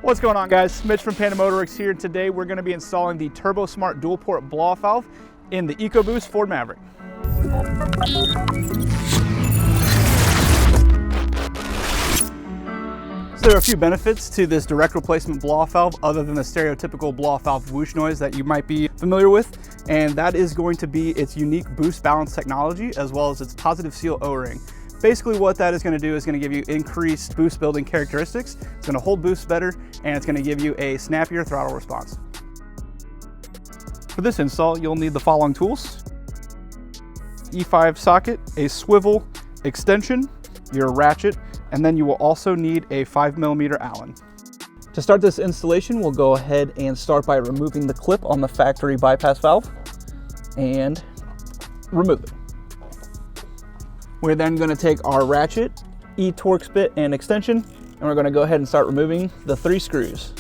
What's going on, guys? Mitch from Panda Motorworks here. Today we're going to be installing the Turbosmart Dual Port blow-off valve in the EcoBoost Ford Maverick. So there are a few benefits to this direct replacement blow-off valve other than the stereotypical blow-off valve whoosh noise that you might be familiar with, and that is going to be its unique boost balance technology as well as its positive seal O-ring. Basically what that is going to do is going to give you increased boost building characteristics. It's going to hold boost better, and it's going to give you a snappier throttle response. For this install, you'll need the following tools: E5 socket, a swivel extension, your ratchet, and then you will also need a 5mm Allen. To start this installation, we'll go ahead and start by removing the clip on the factory bypass valve and remove it. We're then going to take our ratchet, E-Torx bit, and extension, and we're going to go ahead and start removing the 3 screws.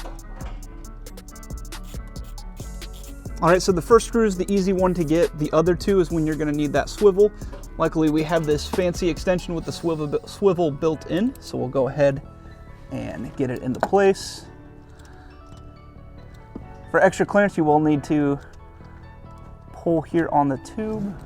All right, so the first screw is the easy one to get. The other 2 is when you're going to need that swivel. Luckily, we have this fancy extension with the swivel built in, so we'll go ahead and get it into place. For extra clearance, you will need to pull here on the tube.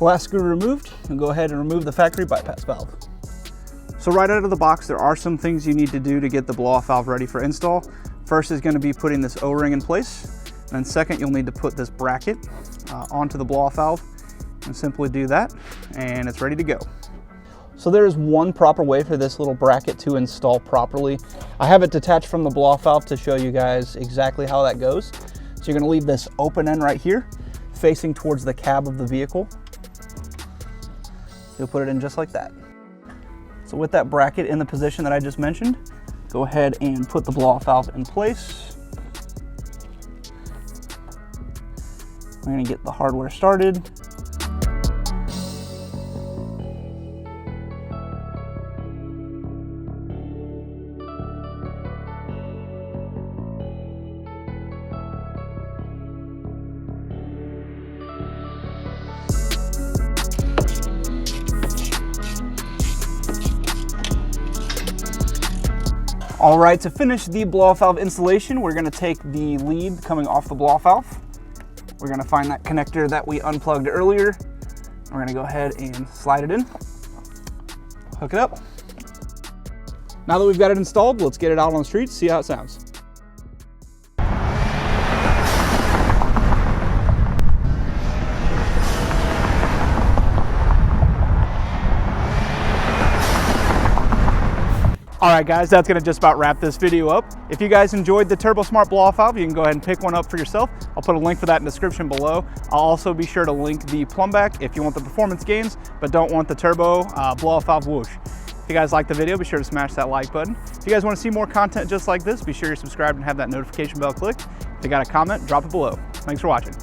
Last screw removed, and go ahead and remove the factory bypass valve. So right out of the box, there are some things you need to do to get the blow-off valve ready for install. First is going to be putting this O-ring in place, and then second you'll need to put this bracket onto the blow-off valve, and simply do that, and it's ready to go. So there is one proper way for this little bracket to install properly. I have it detached from the blow-off valve to show you guys exactly how that goes. So you're going to leave this open end right here, facing towards the cab of the vehicle. You'll put it in just like that. So with that bracket in the position that I just mentioned, go ahead and put the blow-off valve in place. We're going to get the hardware started. All right, to finish the blow-off valve installation, we're going to take the lead coming off the blow-off valve. We're going to find that connector that we unplugged earlier. We're going to go ahead and slide it in, hook it up. Now that we've got it installed, let's get it out on the street, see how it sounds. All right, guys, that's gonna just about wrap this video up. If you guys enjoyed the Turbosmart blow-off valve, you can go ahead and pick one up for yourself. I'll put a link for that in the description below. I'll also be sure to link the plumb back if you want the performance gains, but don't want the turbo blow-off valve whoosh. If you guys like the video, be sure to smash that like button. If you guys wanna see more content just like this, be sure you're subscribed and have that notification bell clicked. If you got a comment, drop it below. Thanks for watching.